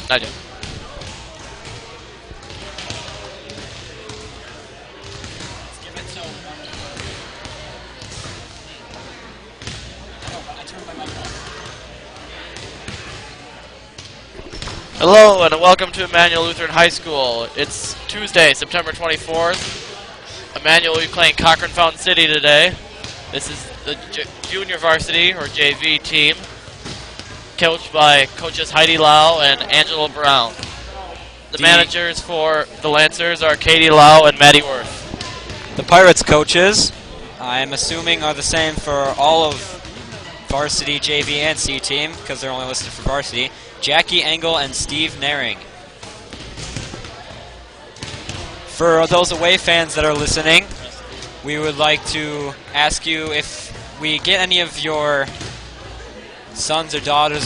Not yet. Hello and welcome to Emmanuel Lutheran High School. It's Tuesday, September 24th. Emmanuel will be playing Cochran Fountain City today. This is the junior varsity or JV team, coached by coaches Heidi Lau and Angela Brown. The managers for the Lancers are Katie Lau and Maddie Worth. The Pirates coaches, I'm assuming, are the same for all of varsity, JV, and C team, because they're only listed for varsity. Jackie Engel and Steve Naring. For those away fans that are listening, we would like to ask you if we get any of your sons or daughters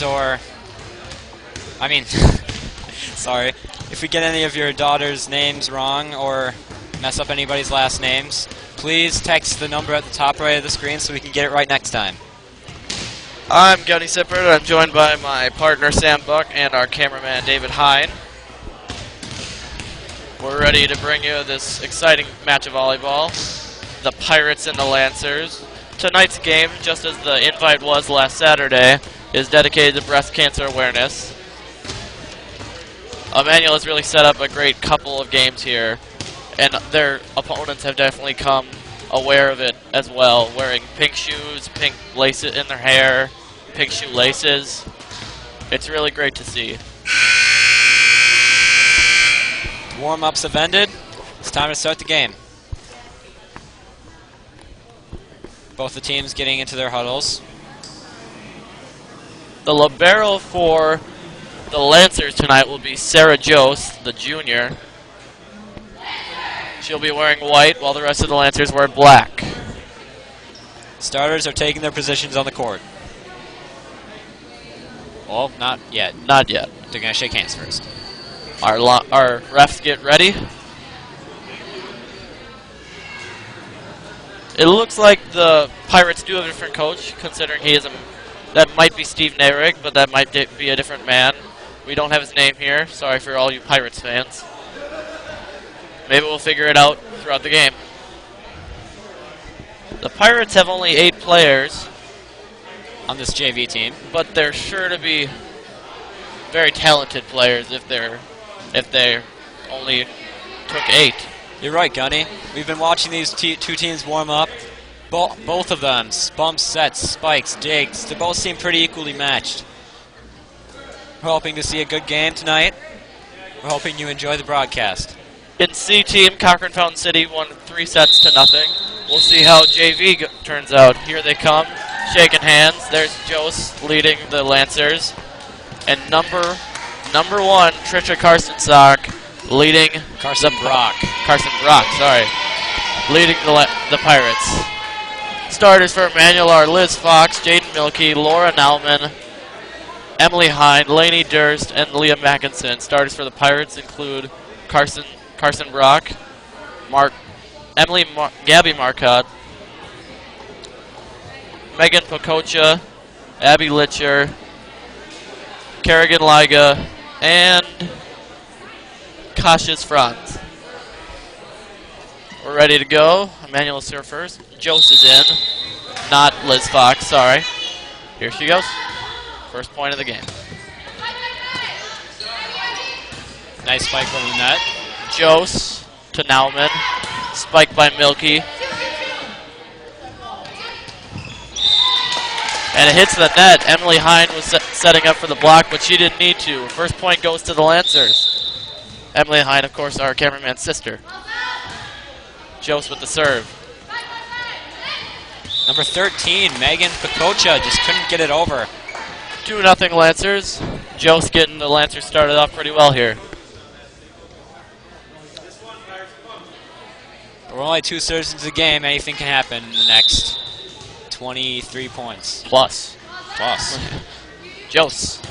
sorry, if we get any of your daughters' names wrong or mess up anybody's last names, please text the number at the top right of the screen so we can get it right next time. I'm Gunny Sippert. I'm joined by my partner Sam Buck and our cameraman David Hine. We're ready to bring you this exciting match of volleyball. The Pirates and the Lancers. Tonight's game, just as the invite was last Saturday, is dedicated to breast cancer awareness. Emmanuel has really set up a great couple of games here, and their opponents have definitely come aware of it as well, wearing pink shoes, pink laces in their hair, pink shoelaces. It's really great to see. Warm-ups have ended. It's time to start the game. Both the teams getting into their huddles. The libero for the Lancers tonight will be Sarah Jost, the junior. She'll be wearing white while the rest of the Lancers wear black. Starters are taking their positions on the court. Well, not yet. Not yet. They're going to shake hands first. Our refs get ready. It looks like the Pirates do have a different coach, considering that might be Steve Narig, but that might be a different man. We don't have his name here. Sorry for all you Pirates fans. Maybe we'll figure it out throughout the game. The Pirates have only 8 players on this JV team, but they're sure to be very talented players if they only took 8. You're right, Gunny. We've been watching these two teams warm up. Both of them, bumps, sets, spikes, digs, they both seem pretty equally matched. We're hoping to see a good game tonight. We're hoping you enjoy the broadcast. In C team, Cochran Fountain City won 3-0. We'll see how JV turns out. Here they come, shaking hands. There's Jost leading the Lancers. And number 1, Trisha Carstensock, leading Carson Brock, sorry. Leading the Pirates. Starters for Emmanuel are Liz Fox, Jaden Milkey, Laura Nauman, Emily Hine, Lainey Durst, and Leah Mackinson. Starters for the Pirates include Carson Brock, Gabby Marcotte, Megan Pococha, Abby Litcher, Kerrigan Liga, and Cassius Franz. We're ready to go. Emmanuel is here first. Jost is in. Not Liz Fox, sorry. Here she goes. First point of the game. Nice spike from the net. Jost to Nauman. Spiked by Milkey. And it hits the net. Emily Hine was setting up for the block, but she didn't need to. First point goes to the Lancers. Emily Hine, of course, our cameraman's sister. Jost with the serve. Number 13, Megan Pococha, just couldn't get it over. 2-0 Lancers. Jost getting the Lancers started off pretty well here. We're only 2 serves into the game. Anything can happen in the next 23 points. Plus. Jost.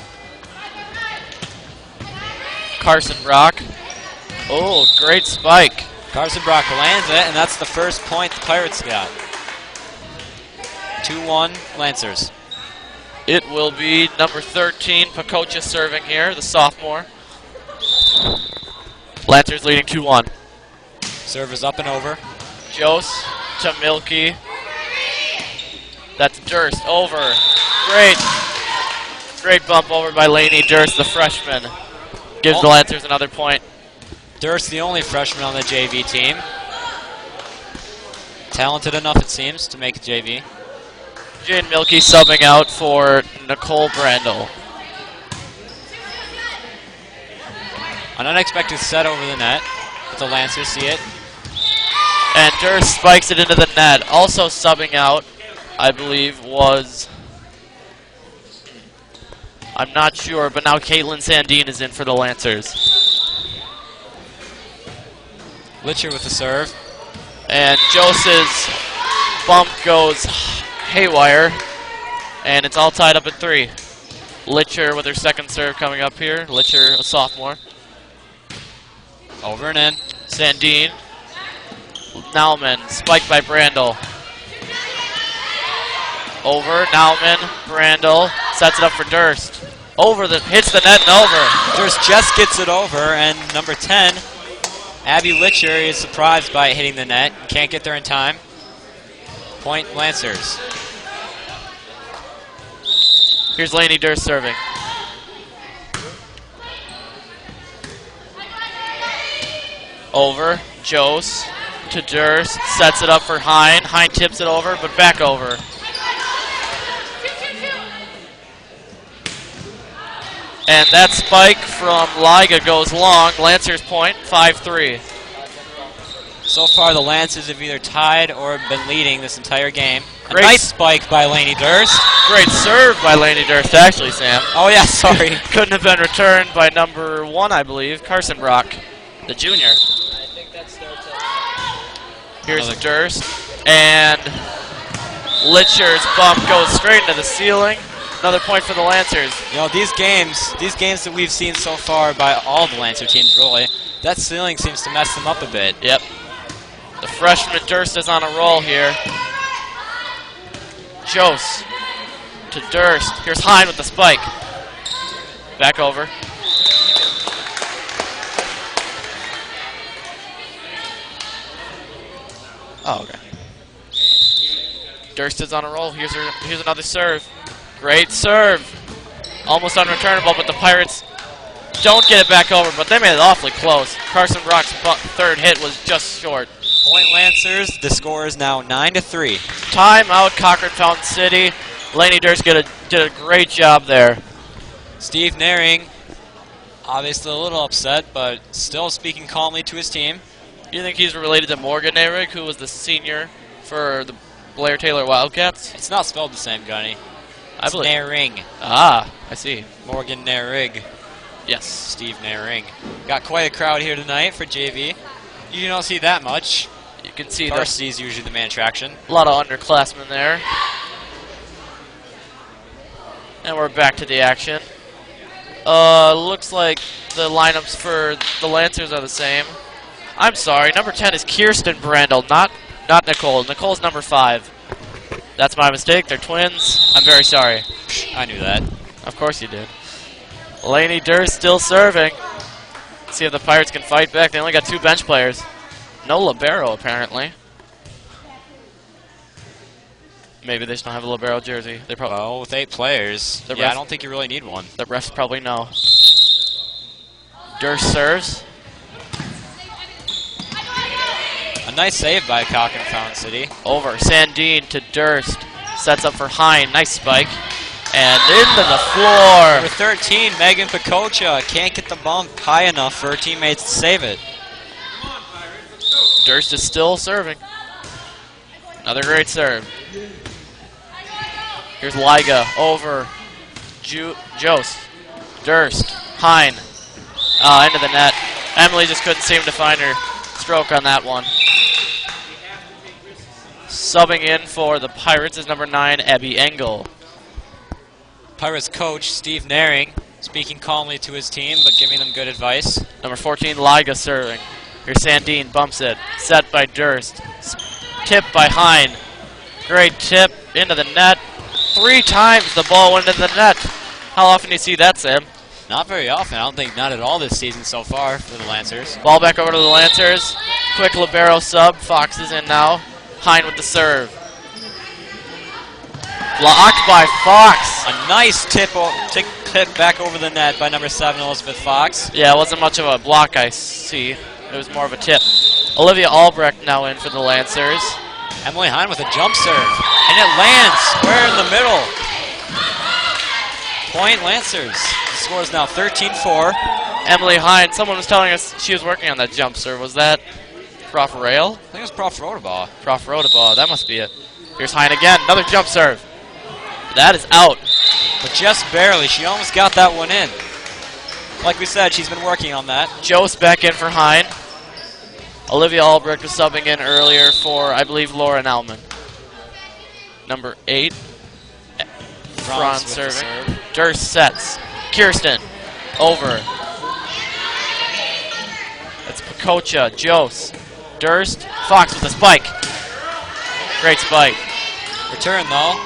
Carson Brock. Oh, great spike. Carson Brock lands it, and that's the first point the Pirates got. 2-1 Lancers. It will be number 13, Pococha serving here, the sophomore. Lancers leading 2-1. Serve is up and over. Jose to Milky. That's Durst over. Great. Great bump over by Laney Durst, the freshman. Gives the Lancers another point. Durst, the only freshman on the JV team. Talented enough, it seems, to make a JV. Jane Milky subbing out for Nicole Brandel. An unexpected set over the net. But the Lancers see it. And Durst spikes it into the net. Also subbing out, I believe, was... I'm not sure, but now Caitlin Sandine is in for the Lancers. Litcher with the serve. And Jose's bump goes haywire. And it's all tied up at 3. Litcher with her second serve coming up here. Litcher, a sophomore. Over and in. Sandine. Nauman, spiked by Brandel. Over, Nauman, Brandel, sets it up for Durst. Over, hits the net and over. Durst just gets it over, and number 10, Abby Litcher, is surprised by hitting the net. Can't get there in time. Point Lancers. Here's Laney Durst serving. Over, Jose to Durst, sets it up for Hine. Hine tips it over, but back over. And that spike from Liga goes long. Lancers point, 5-3. So far, the Lancers have either tied or been leading this entire game. Great. A nice spike by Laney Durst. Great serve by Laney Durst, actually, Sam. Oh, yeah, sorry. Couldn't have been returned by number 1, I believe, Carson Brock, the junior. Here's Durst, and Litcher's bump goes straight into the ceiling. Another point for the Lancers. You know, these games that we've seen so far by all the Lancer teams, really, that ceiling seems to mess them up a bit. Yep. The freshman Durst is on a roll here. Jose to Durst. Here's Hine with the spike. Back over. Oh, okay. Durst is on a roll. Here's another serve. Great serve. Almost unreturnable, but the Pirates don't get it back over, but they made it awfully close. Carson Brock's third hit was just short. Point Lancers. The score is now 9-3. Timeout, Cochrane Fountain City. Laney Durst did a great job there. Steve Naring, obviously a little upset, but still speaking calmly to his team. You think he's related to Morgan Nehrig, who was the senior for the Blair Taylor Wildcats? It's not spelled the same, Gunny. It's Naring. Ah, I see. Morgan Nehrig. Yes. Steve Naring. Got quite a crowd here tonight for JV. You don't see that much. You can see Varsity is usually the main attraction. A lot of underclassmen there. And we're back to the action. Looks like the lineups for the Lancers are the same. I'm sorry, number 10 is Kirsten Brandel, not Nicole. Nicole's number 5. That's my mistake. They're twins. I'm very sorry. I knew that. Of course you did. Laney Durst still serving. Let's see if the Pirates can fight back. They only got 2 bench players. No libero, apparently. Maybe they just don't have a libero jersey. They probably. Well, with 8 players, I don't think you really need one. The refs probably know. Durst serves. A nice save by Cochrane Fountain City. Over. Sandine to Durst. Sets up for Hine. Nice spike. And into the floor. Number 13, Megan Pacocha, can't get the bump high enough for her teammates to save it. Durst is still serving. Another great serve. Here's Liga. Over. Jose. Durst. Hine. Into the net. Emily just couldn't seem to find her stroke on that one. Subbing in for the Pirates is number 9, Abby Engel. Pirates coach Steve Naring speaking calmly to his team but giving them good advice. Number 14, Liga serving. Here's Sandine, bumps it. Set by Durst. Tip by Hine. Great tip into the net. 3 times the ball went into the net. How often do you see that, Sam? Not very often. I don't think not at all this season so far for the Lancers. Ball back over to the Lancers. Quick libero sub. Fox is in now. Hine with the serve. Blocked by Fox. A nice tip back over the net by number 7, Elizabeth Fox. Yeah, it wasn't much of a block, I see. It was more of a tip. Olivia Albrecht now in for the Lancers. Emily Hine with a jump serve. And it lands square in the middle. Point Lancers. The score is now 13-4. Emily Hine, someone was telling us she was working on that jump serve. Was that Prof Rail? I think it was Prof Rodabaugh. Prof Rodabaugh, that must be it. Here's Hine again, another jump serve. That is out. But just barely. She almost got that one in. Like we said, she's been working on that. Jost back in for Hine. Olivia Albrecht was subbing in earlier for, I believe, Laura Nauman. Number 8. Franz serving. Durst sets. Kirsten. Over. That's Pacocha. Jost. Durst. Fox with a spike. Great spike. Return, though.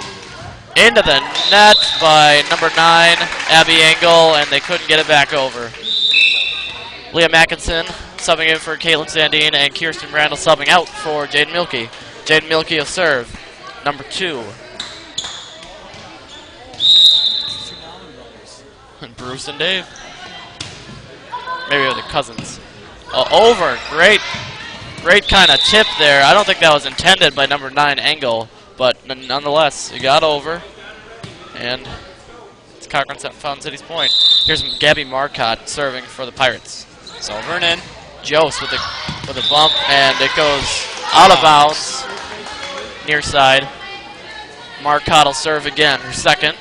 Into the net by number 9, Abby Engel, and they couldn't get it back over. Leah Mackinson subbing in for Caitlin Sandine, and Kirsten Randall subbing out for Jaden Milkey. Jaden Milkey will serve. Number 2. And Bruce and Dave. Maybe they're the cousins. Over. Great kind of tip there. I don't think that was intended by number 9, Engel. But nonetheless, it got over, and it's Cochran Fountain City's point. Here's Gabby Marcotte serving for the Pirates. It's over and in. Jost with a bump, and it goes out of bounds, near side. Marcotte will serve again, her second.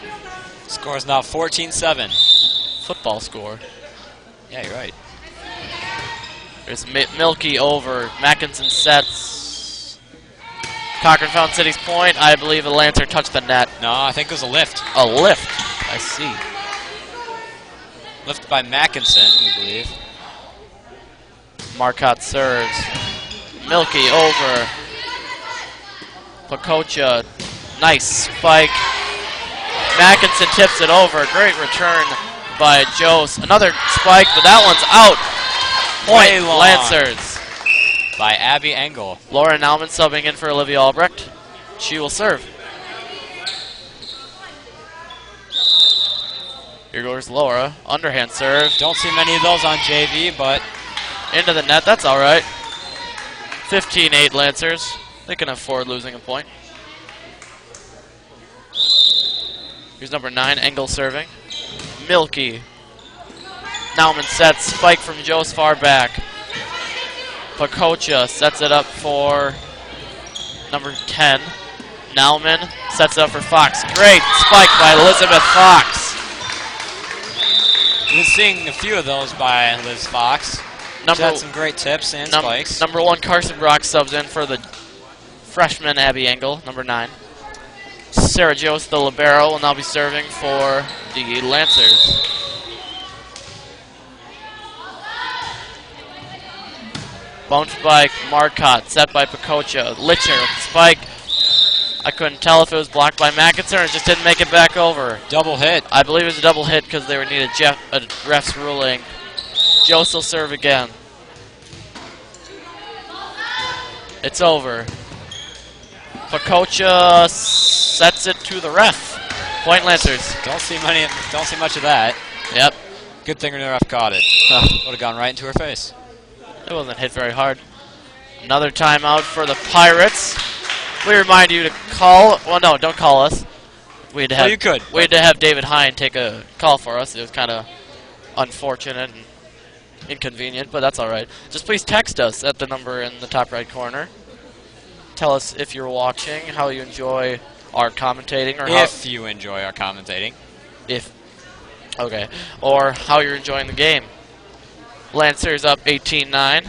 Score is now 14-7. Football score. Yeah, you're right. There's Milkey over. Mackinson sets. Cochran Fountain City's point. I believe the Lancer touched the net. No, I think it was a lift. A lift. I see. Lift by Mackinson, we believe. Marcotte serves. Milkey over. Pacocha. Nice spike. Mackinson tips it over. Great return by Jost. Another spike, but that one's out. Point Lancers. By Abby Engel. Laura Nauman subbing in for Olivia Albrecht. She will serve. Here goes Laura. Underhand serve. Don't see many of those on JV, but into the net. That's all right. 15-8 Lancers. They can afford losing a point. Here's number 9, Engel serving. Milkey. Nauman sets. Spike from Jost far back. Pacocha sets it up for number 10. Nauman sets it up for Fox. Great spike by Elizabeth Fox. We've been seeing a few of those by Liz Fox. She's had some great tips and spikes. Number 1, Carson Brock subs in for the freshman Abby Engel, number 9. Sarah Jost, the libero, will now be serving for the Lancers. Bumped by Marcotte, set by Pacocha. Litcher with the spike. I couldn't tell if it was blocked by Mackinson or just didn't make it back over. Double hit. I believe it was a double hit because they would need a ref's ruling. Jost will serve again. It's over. Pacocha sets it to the ref. Point Lancers. Don't see much of that. Yep. Good thing the ref caught it. Would have gone right into her face. It wasn't hit very hard. Another timeout for the Pirates. We remind you to call. Well, no, don't call us. We had to have, you could. We had to have David Hine take a call for us. It was kind of unfortunate and inconvenient, but that's all right. Just please text us at the number in the top right corner. Tell us if you're watching, how you enjoy our commentating, or if you enjoy our commentating. Okay. Or how you're enjoying the game. Lancers up 18-9.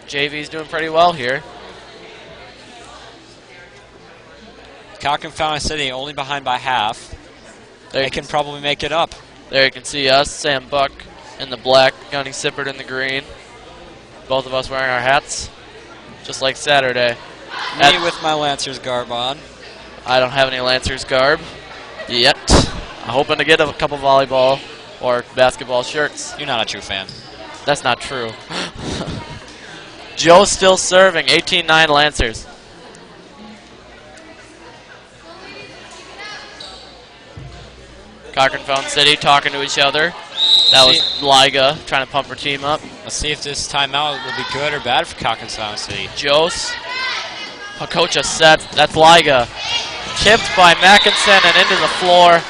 JV's doing pretty well here. Cochran Fountain City only behind by half. They can probably make it up. There you can see us, Sam Buck in the black, Gunny Sippert in the green. Both of us wearing our hats, just like Saturday. Me with my Lancers garb on. I don't have any Lancers garb yet. I'm hoping to get a couple volleyball or basketball shirts. You're not a true fan. That's not true. Joe still serving, 18-9 Lancers. Cochran Fountain City talking to each other. That was Liga trying to pump her team up. Let's see if this timeout will be good or bad for Cochran Fountain City. Jose. Pacocha sets. That's Liga. Tipped by Mackinson and into the floor.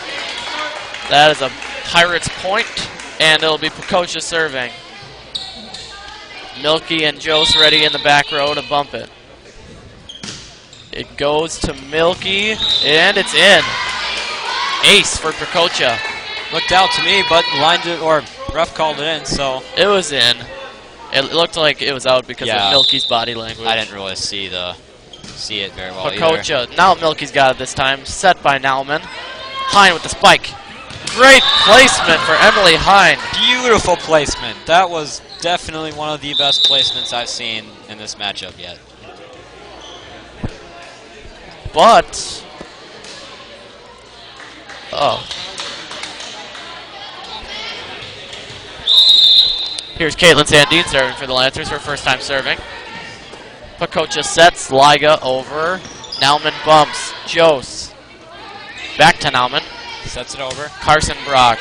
That is a Pirates point, and it'll be Pacocha serving. Milky and Jose ready in the back row to bump it. It goes to Milky, and it's in. Ace for Pacocha. Looked out to me, but lined it, or ref called it in, so. It was in. It looked like it was out because of Milky's body language. I didn't really see it very well Pacocha. Now Milky's got it this time. Set by Nauman. Hine with the spike. Great placement for Emily Hine. Beautiful placement. That was definitely one of the best placements I've seen in this matchup yet. But, oh. Here's Caitlin Sandine serving for the Lancers, her first time serving. Pacocha sets, Liga over. Nauman bumps, Jose. Back to Nauman. Sets it over. Carson Brock.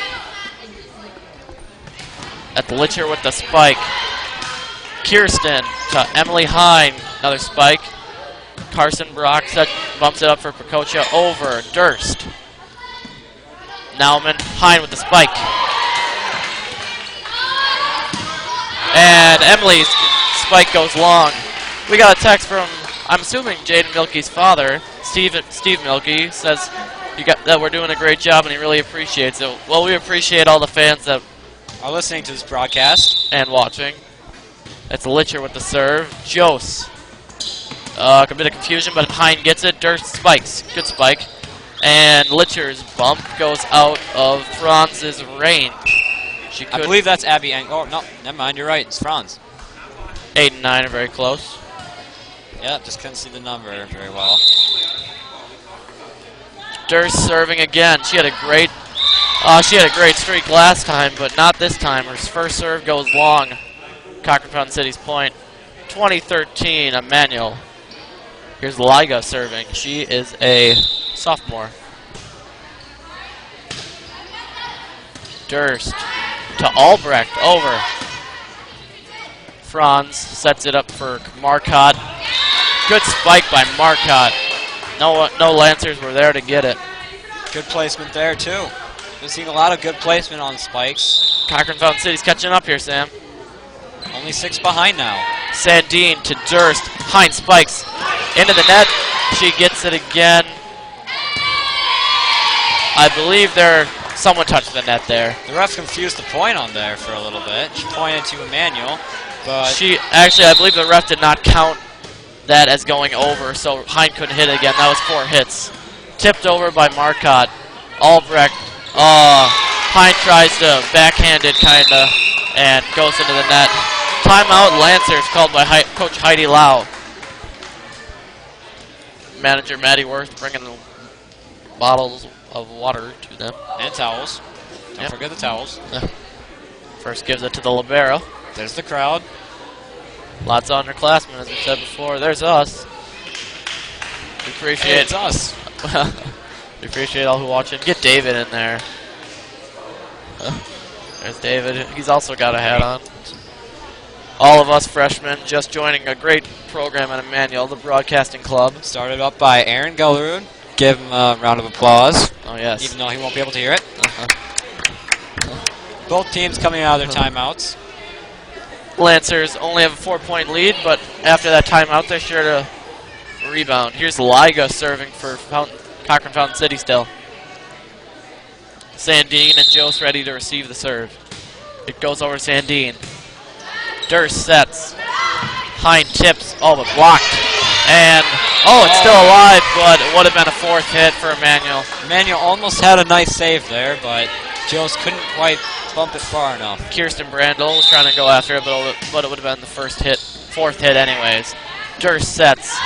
At the Litcher with the spike. Kirsten to Emily Hine. Another spike. Carson Brock bumps it up for Pacocha over. Durst. Nauman, Hine with the spike. And Emily's spike goes long. We got a text from, I'm assuming, Jaden Milky's father, Steve Milky, says that we're doing a great job and he really appreciates it. Well, we appreciate all the fans that are listening to this broadcast and watching. It's Litcher with the serve. Jose. A bit of confusion, but Hine gets it. Durst spikes. Good spike. And Litcher's bump goes out of Franz's range. I believe that's Abby Oh, no, never mind. You're right. It's Franz. 8 and 9 are very close. Yeah, just couldn't see the number very well. Durst serving again. She had a great streak last time, but not this time. Her first serve goes long. Cochran Fountain City's point. 2013, Emmanuel. Here's Liga serving. She is a sophomore. Durst to Albrecht, over. Franz sets it up for Marcotte. Good spike by Marcotte. No Lancers were there to get it. Good placement there, too. We've seen a lot of good placement on spikes. Cochran Fountain City's catching up here, Sam. Only 6 behind now. Sandine to Durst. Hine spikes into the net. She gets it again. I believe someone touched the net there. The ref confused the point on there for a little bit. She pointed to Emmanuel, but I believe the ref did not count that as going over, so Hine couldn't hit it again. That was 4 hits. Tipped over by Marcotte. Albrecht. Hine tries to backhand it, kinda, and goes into the net. Timeout, Lancers, called by Coach Heidi Lau. Manager Maddie Worth bringing the bottles of water to them. And towels. Don't forget the towels. First gives it to the libero. There's the crowd. Lots of underclassmen, as we said before. There's us. We appreciate it's us. We appreciate all who watch it. Get David in there. There's David. He's also got a hat on. All of us freshmen just joining a great program at Emmanuel, the Broadcasting Club. Started up by Aaron Gellerud. Give him a round of applause. Oh, yes. Even though he won't be able to hear it. Both teams coming out of their timeouts. Lancers only have a 4-point lead, but after that timeout, they're sure to rebound. Here's Liga serving for Cochran Fountain City still. Sandine and Jose ready to receive the serve. It goes over to Sandine. Durst sets. Hine tips. Oh, but blocked. And, it's still alive, but it would have been a 4th hit for Emmanuel. Emmanuel almost had a nice save there, but Jose couldn't quite bump it far enough. Kirsten Brandel was trying to go after it, but it would have been the 4th hit anyways. Durst sets.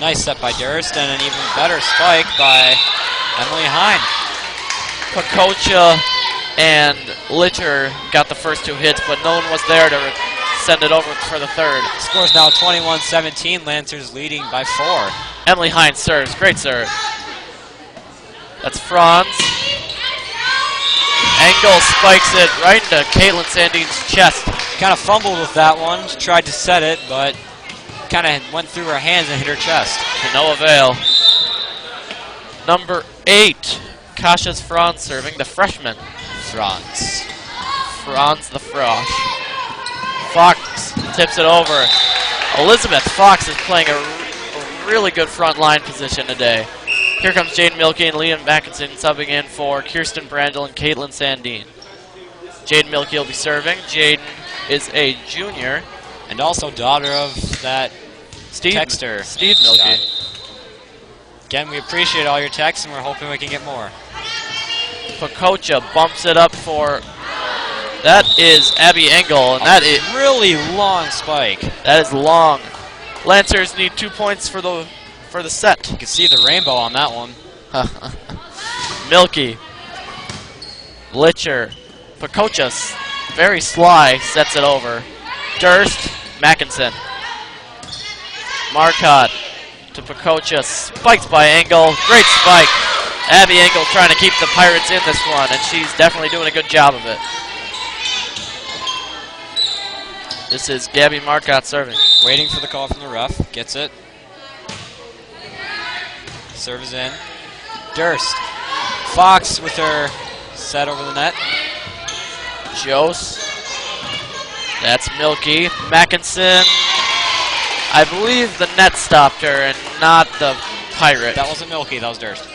Nice set by Durst, and an even better spike by Emily Hine. Pacocha and Litcher got the first 2 hits, but no one was there to send it over for the third. Score's now 21-17. Lancers leading by 4. Emily Hines serves. Great serve. That's Franz. Engel spikes it right into Caitlin Sandin's chest. Kind of fumbled with that one. She tried to set it, but kind of went through her hands and hit her chest. To no avail. Number 8, Kasha's Franz serving, the freshman. Franz the Frosh. Fox tips it over. Elizabeth Fox is playing a really good front line position today. Here comes Jaden Milkey and Liam Mackinson subbing in for Kirsten Brandel and Caitlin Sandine. Jaden Milkey will be serving. Jaden is a junior. and also daughter of that texter. Steve Milkey. Again, we appreciate all your texts, and we're hoping we can get more. Pacocha bumps it up for... That is Abby Engel, and that is... really long spike. That is long. Lancers need 2 points for the set. You can see the rainbow on that one. Milky. Litcher. Pacocha, very sly, sets it over. Durst. Mackinson. Marcotte to Pacocha. Spiked by Engel. Great spike. Abby Engel trying to keep the Pirates in this one, and she's definitely doing a good job of it. This is Gabby Marcotte serving. Waiting for the call from the ref. Gets it. Serves in. Durst. Fox with her set over the net. Jose. That's Milky. Mackinson. I believe the net stopped her and not the Pirate. That wasn't Milky, that was Durst.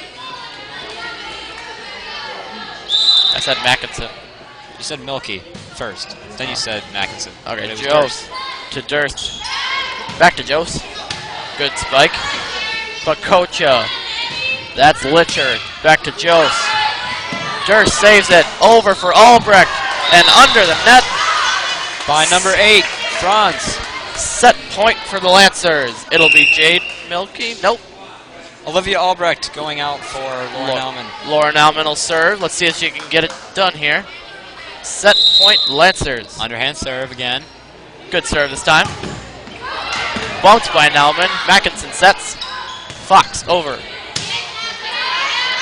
I said Mackinson. You said Milky first. Then you said Mackinson. Okay, Jose to Durst. Back to Jose. Good spike. Pacocha. That's Litcher. Back to Jose. Durst saves it. Over for Albrecht. And under the net. By number 8, Franz. Set point for the Lancers. It'll be Jade Milky. Nope. Olivia Albrecht going out for Lauren Alman. Lauren Alman will serve. Let's see if she can get it done here. Set point Lancers. Underhand serve again. Good serve this time. Bumped by Nauman. Mackinson sets. Fox over.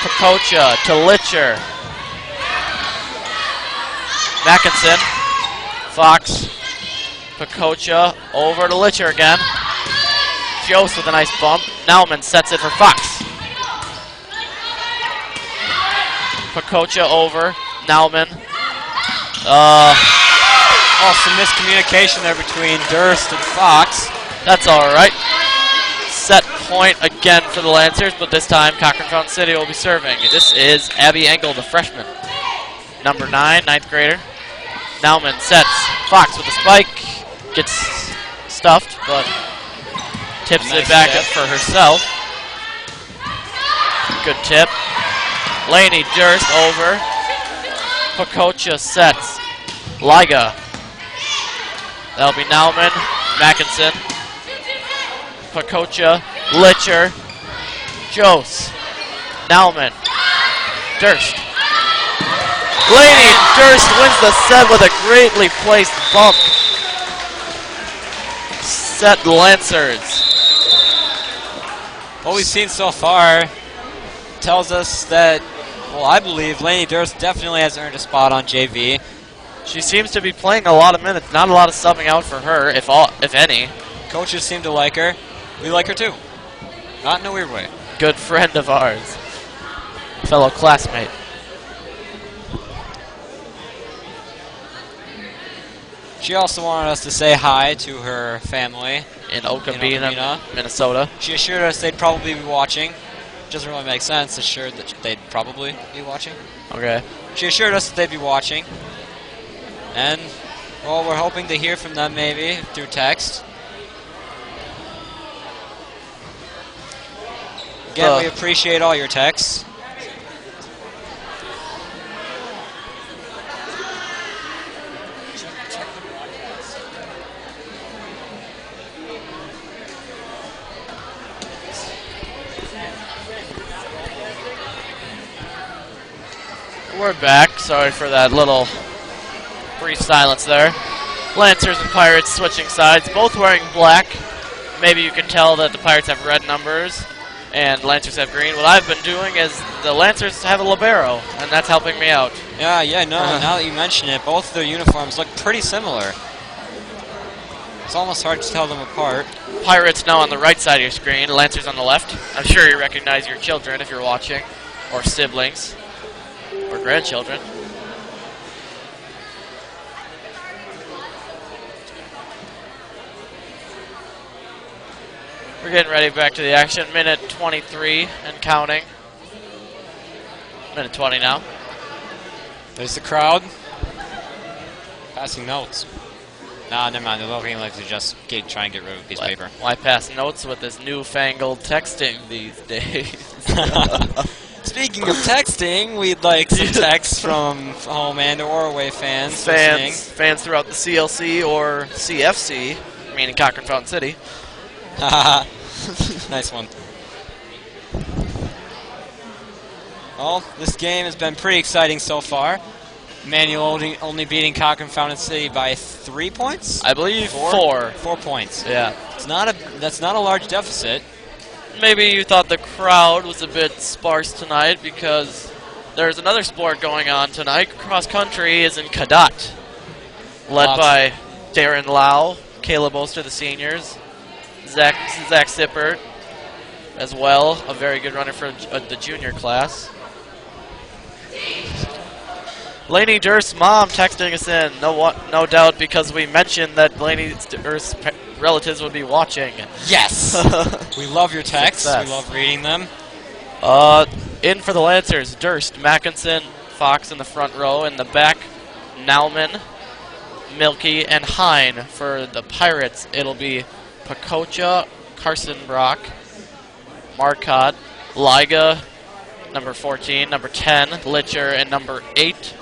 Pacocha to Litcher. Mackinson. Fox. Pacocha over to Litcher again. Jose with a nice bump. Nauman sets it for Fox. Pacocha over. Nauman. Some miscommunication there between Durst and Fox. That's alright. Set point again for the Lancers, but this time Cochrane Fountain City will be serving. This is Abby Engel, the freshman. Number 9, ninth grader. Nauman sets. Fox with a spike. Gets stuffed, but tips it back up for herself. Good tip. Laney Durst over. Pacocha sets. Liga. That'll be Nauman. Mackinson. Pacocha. Litcher. Jose. Nauman. Durst. Laney Durst wins the set with a greatly placed bump. Set Lancers. What we've seen so far tells us that, well, I believe Laney Durst definitely has earned a spot on JV. She seems to be playing a lot of minutes. Not a lot of subbing out for her, if any. Coaches seem to like her. We like her too. Not in a weird way. Good friend of ours. Fellow classmate. She also wanted us to say hi to her family In Okabena, Minnesota. She assured us they'd probably be watching. Doesn't really make sense, assured that they'd probably be watching. Okay. She assured us that they'd be watching. And, well, we're hoping to hear from them maybe through text. Again, we appreciate all your texts. We're back. Sorry for that little brief silence there. Lancers and Pirates switching sides, both wearing black. Maybe you can tell that the Pirates have red numbers and Lancers have green. What I've been doing is the Lancers have a libero, and that's helping me out. Yeah, no, now that you mention it, both of their uniforms look pretty similar. It's almost hard to tell them apart. Pirates now on the right side of your screen, Lancers on the left. I'm sure you recognize your children if you're watching, or siblings, or grandchildren. We're getting ready back to the action. Minute 23 and counting. Minute 20 now. There's the crowd. Passing notes. Nah, never mind. They're looking like to just try and get rid of a piece of paper. Why pass notes with this newfangled texting these days? Speaking of texting, we'd like some texts from home and or away fans. Fans throughout the CLC or CFC, meaning Cochran Fountain City. Nice one. Well, this game has been pretty exciting so far. Manual only beating Cochran Fountain City by 3 points? I believe 4. 4 points. Yeah. That's not a large deficit. Maybe you thought the crowd was a bit sparse tonight because there's another sport going on tonight. Cross country is in Cadott, led by Darren Lau, Caleb Oster, the seniors, Zach Sippert as well, a very good runner for the junior class. Laney Durst's mom texting us in, no doubt because we mentioned that Laney Durst's relatives would be watching. Yes! We love your texts. Success. We love reading them. In for the Lancers, Durst, Mackinson, Fox in the front row. In the back, Nauman, Milky, and Hine. For the Pirates, it'll be Pacocha, Carson Brock, Marcotte, Liga, number 14, number 10, Litcher, and number 8,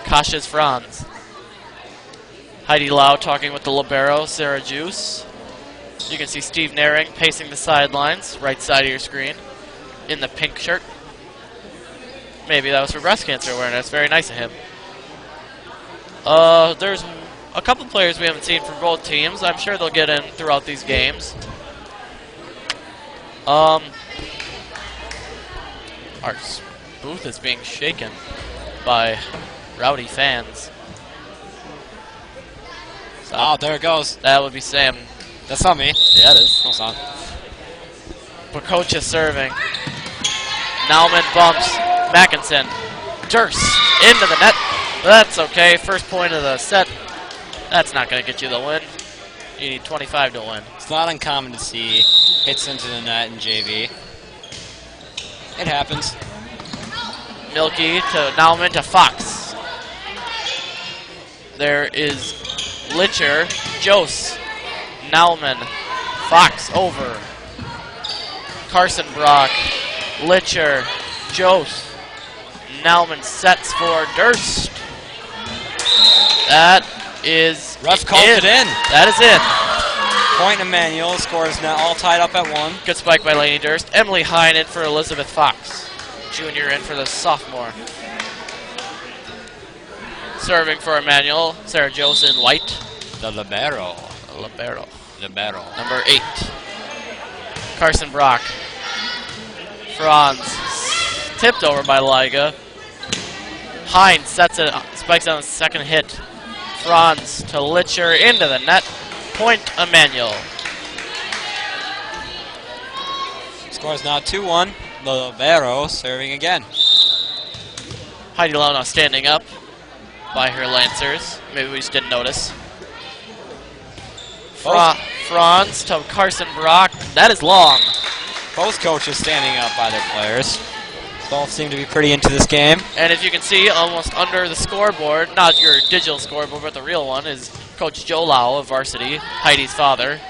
Cassius Franz. Heidi Lau talking with the libero, Sarah Juice. You can see Steve Naring pacing the sidelines, right side of your screen, in the pink shirt. Maybe that was for breast cancer awareness. Very nice of him. There's a couple players we haven't seen from both teams. I'm sure they'll get in throughout these games. Our booth is being shaken by rowdy fans. So Oh, there it goes. that would be Sam. That's not me. Yeah, it is. No, it's not. Pacocha serving. Nauman bumps. Mackinson. Durst into the net. That's okay. First point of the set. That's not going to get you the win. You need 25 to win. It's not uncommon to see hits into the net in JV. It happens. Milky to Nauman to Fox. There is Litcher, Jose, Nauman, Fox over. Carson Brock, Litcher, Jose. Nauman sets for Durst. That is Ref calls it in. That is in. Point Emmanuel. Score is now all tied up at 1. Good spike by Laney Durst. Emily Hine in for Elizabeth Fox. Junior in for the sophomore. Serving for Emmanuel, Sarah Jose in white. The libero. Libero. Libero. Number 8. Carson Brock. Franz. Tipped over by Liga. Hine sets it, spikes on the second hit. Franz to Litcher into the net. Point Emmanuel. Score is now 2-1. The libero serving again. Heidi Lau now standing up by her Lancers. Maybe we just didn't notice. Franz to Carson Brock. That is long. Both coaches standing up by their players. Both seem to be pretty into this game. And as you can see, almost under the scoreboard, not your digital scoreboard, but the real one, is Coach Joe Lau of varsity, Heidi's father.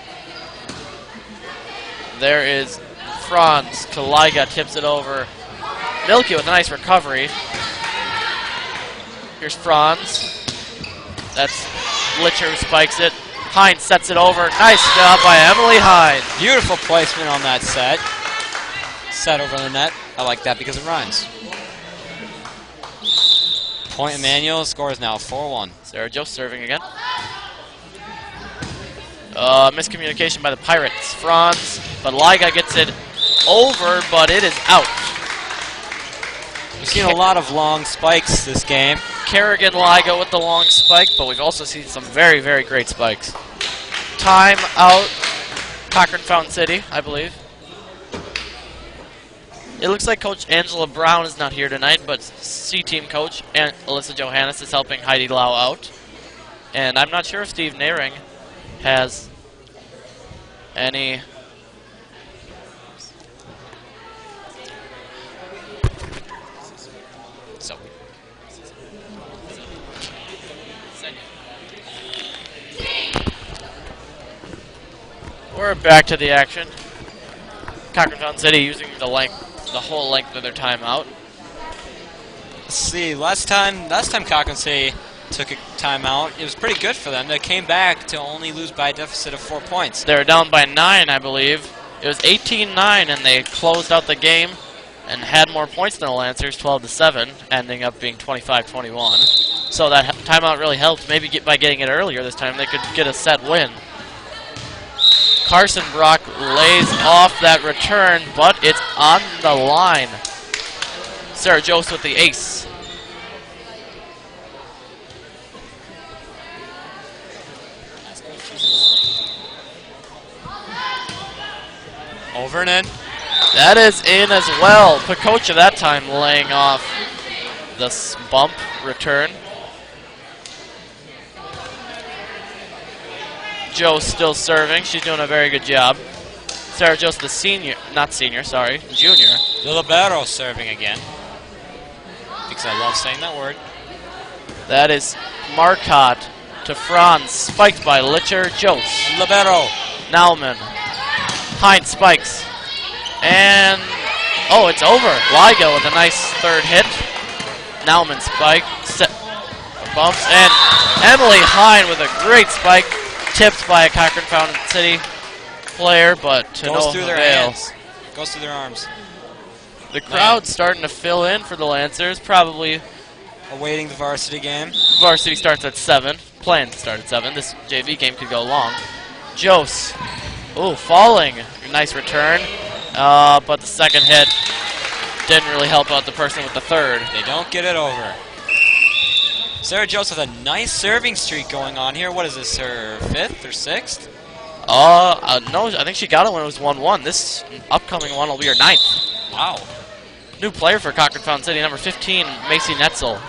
There is Franz to Liga, tips it over. Milky with a nice recovery. Here's Franz. That's Litcher who spikes it. Hine sets it over. Nice job by Emily Hine. Beautiful placement on that set. Set over the net. I like that because it rhymes. Point Emmanuel. Score is now 4-1. Sarah Joe serving again. Miscommunication by the Pirates. Franz, but Liga gets it over, but it is out. We've seen a lot of long spikes this game. Kerrigan Liga with the long spike, but we've also seen some very, very great spikes. Time out. Cochrane Fountain City, I believe. It looks like Coach Angela Brown is not here tonight, but C-Team coach and Alyssa Johannes is helping Heidi Lau out. And I'm not sure if Steve Nehring has any... We're back to the action. Cochrane Fountain City using the whole length of their timeout. Let's see, last time Cochrane City took a timeout, it was pretty good for them. They came back to only lose by a deficit of 4 points. They were down by 9, I believe. It was 18-9, and they closed out the game and had more points than the Lancers, 12-7, ending up being 25-21. So that timeout really helped. Maybe by getting it earlier this time, they could get a set win. Carson Brock lays off that return, but it's on the line. Sarah Jose with the ace. Over and in. That is in as well. Pacocha that time laying off the bump return. Joe still serving. She's doing a very good job. Sarah Jose, the junior. The libero serving again. Because I love saying that word. That is Marcotte to Franz. Spiked by Litcher. Jose. Libero. Nauman. Hines spikes. And, oh, it's over. Liga with a nice third hit. Nauman spike. Bumps. And Emily Hine with a great spike. Tipped by a Cochrane Fountain City player, but to Goes no through their avail. hands. Goes through their arms. The crowd's starting to fill in for the Lancers. Probably Awaiting the varsity game. varsity starts at 7. Planned to start at 7. This JV game could go long. Jose. Ooh, falling. Nice return. But the second hit didn't really help out the person with the third. They don't get it over. Sarah Jose with a nice serving streak going on here. What is this, her 5th or 6th? No, I think she got it when it was 1-1. This upcoming one will be her 9th. Wow. New player for Cochrane Fountain City, number 15, Macy Netzel.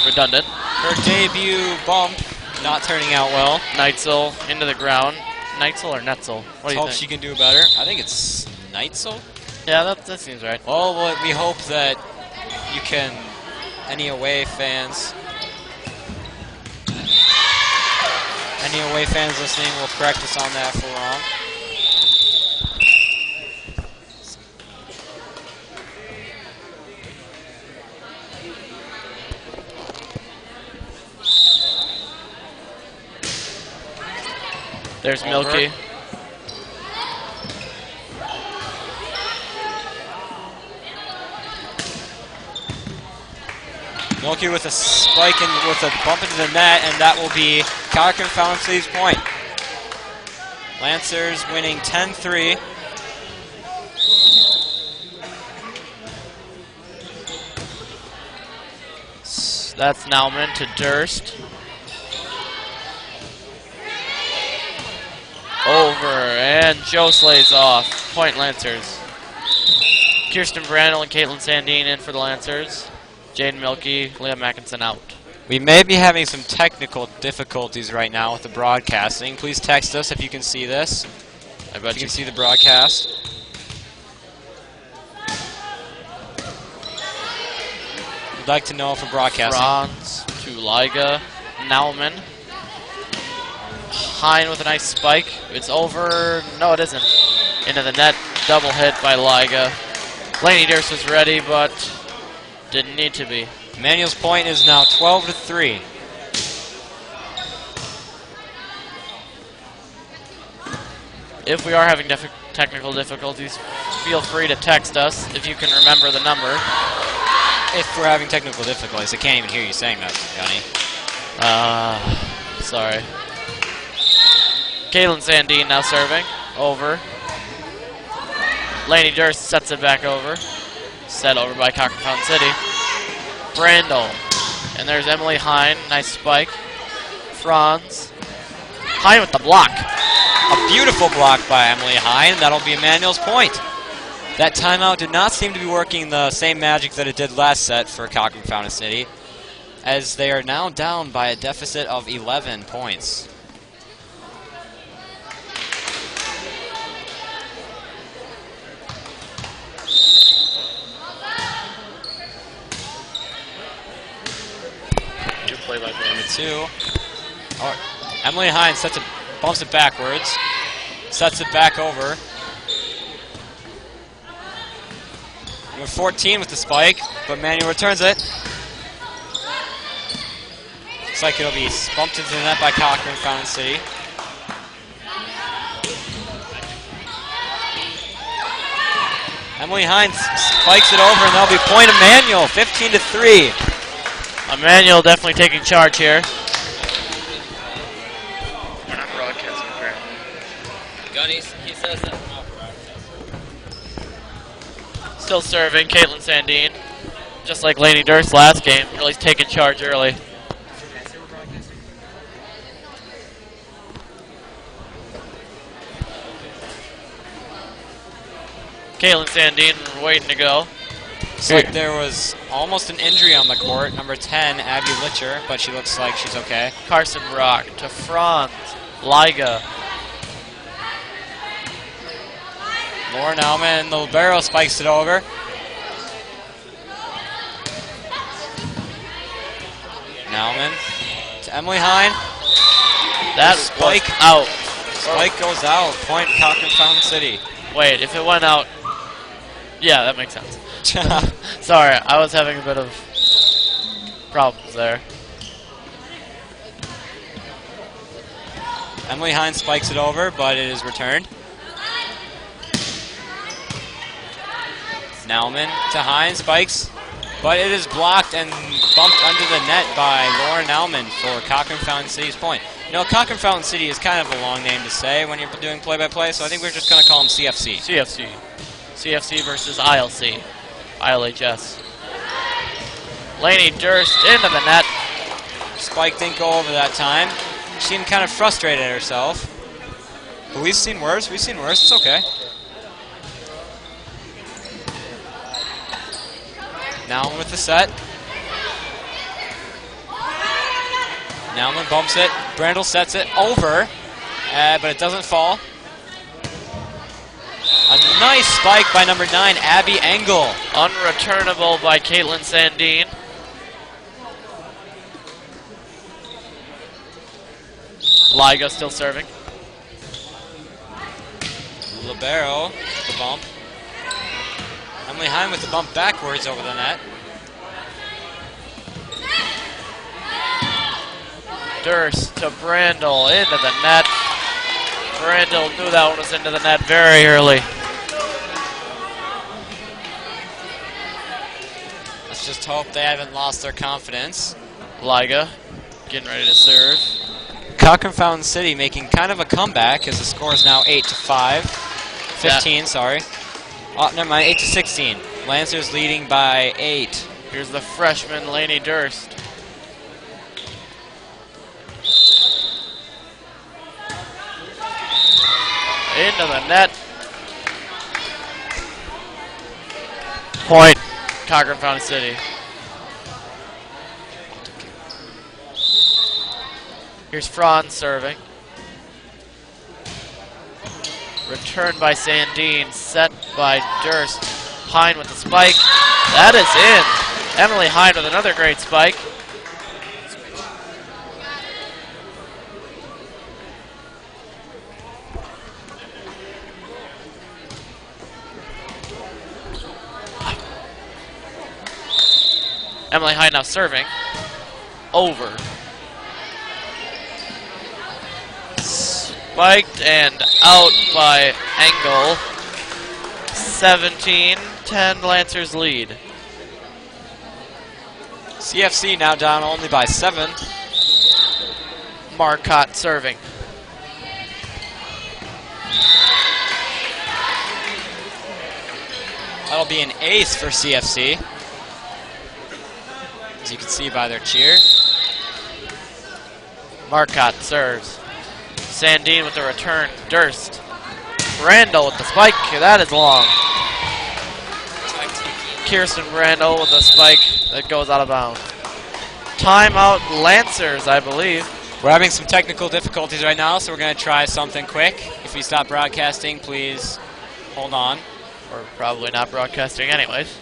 Redundant. Her debut bump not turning out well. Neitzel into the ground. Neitzel or Netzel? What do you Hope think? she can do better. I think it's Neitzel. Yeah, that seems right. Well, we hope that you can, any away fans listening will correct us on that if we're wrong. There's Over. Milky. Milky with a spike and with a bump into the net, and that will be Cochrane Fountain City's point. Lancers winning 10-3. That's Nauman to Durst. Over, and Joe slays off. Point Lancers. Kirsten Brandel and Caitlin Sandine in for the Lancers. Jane Milky, Leah Mackinson out. We may be having some technical difficulties right now with the broadcasting. Please text us if you can see this. I bet If you can see the broadcast. We'd like to know for broadcasting. Franz to Liga. Nauman. Hine with a nice spike. It's over. No, it isn't. Into the net. Double hit by Liga. Lainey Durst was ready, but didn't need to be. Emmanuel's point is now 12-3. If we are having technical difficulties, feel free to text us if you can remember the number. if we're having technical difficulties. I can't even hear you saying that, Johnny. Sorry. Caitlin Sandine now serving. Over. Lainey Durst sets it back over. Set over by Cochrane Fountain City. Brandel. And there's Emily Hine. Nice spike. Franz. Hine with the block. A beautiful block by Emily Hine. That'll be Emmanuel's point. That timeout did not seem to be working the same magic that it did last set for Cochrane Fountain City, as they are now down by a deficit of 11 points. Number 2. Oh, Emily Hine bumps it backwards, sets it back over. Number 14 with the spike, but Manuel returns it. Looks like it'll be bumped into the net by Cochrane Fountain City. Emily Hine spikes it over, and that'll be point Emmanuel, 15-3. Emmanuel definitely taking charge here. We're not broadcasting, apparently. Gunny, he says that. Still serving, Caitlin Sandine. Just like Lainey Durst last game, really taking charge early. Caitlin Sandine waiting to go. Looks like there was almost an injury on the court. Number 10, Abby Litcher, but she looks like she's okay. Carson Rock to Franz. Liga. Lauren Alman, the libero, spikes it over. Nauman to Emily Hine. That spike out. Spike goes out. Point Cochrane Fountain City. Wait, if it went out, yeah, that makes sense. Sorry, I was having a bit of problems there. Emily Hine spikes it over, but it is returned. Nauman to Hine, spikes, but it is blocked and bumped under the net by Lauren Nauman for Cochrane Fountain City's point. You know, Cochrane Fountain City is kind of a long name to say when you're doing play-by-play, so I think we're just going to call them CFC. CFC. CFC versus ILC. ILHS. Lainey Durst into the net. Spike didn't go over that time. She seemed kind of frustrated at herself. But we've seen worse. We've seen worse. It's okay. Nauman with the set. Nauman bumps it. Brandel sets it over, but it doesn't fall. A nice spike by number 9, Abby Engel. Unreturnable by Caitlin Sandine. Liga still serving. Libero, the bump. Emily Hine with the bump backwards over the net. Durst to Brandel into the net. Brandel knew that one was into the net very early. Let's just hope they haven't lost their confidence. Liga getting ready to serve. Cochrane Fountain City making kind of a comeback as the score is now 8-5. 15, sorry. Oh, never mind, 8-16. Lancers leading by 8. Here's the freshman, Lainey Durst. Into the net. Point, Cochrane Fountain City. Here's Franz serving. Returned by Sandine, set by Durst. Hine with the spike. That is in. Emily Hine with another great spike. Emily Hine now serving. Over. Spiked and out by Engel. 17-10 Lancers lead. CFC now down only by 7. Marcotte serving. That'll be an ace for CFC, as you can see by their cheer. Marcotte serves. Sandine with the return. Durst. Randall with the spike. That is long. Kirsten Randall with a spike that goes out of bounds. Timeout Lancers, I believe. We're having some technical difficulties right now, so we're going to try something quick. If we stop broadcasting, please hold on. We're probably not broadcasting anyways.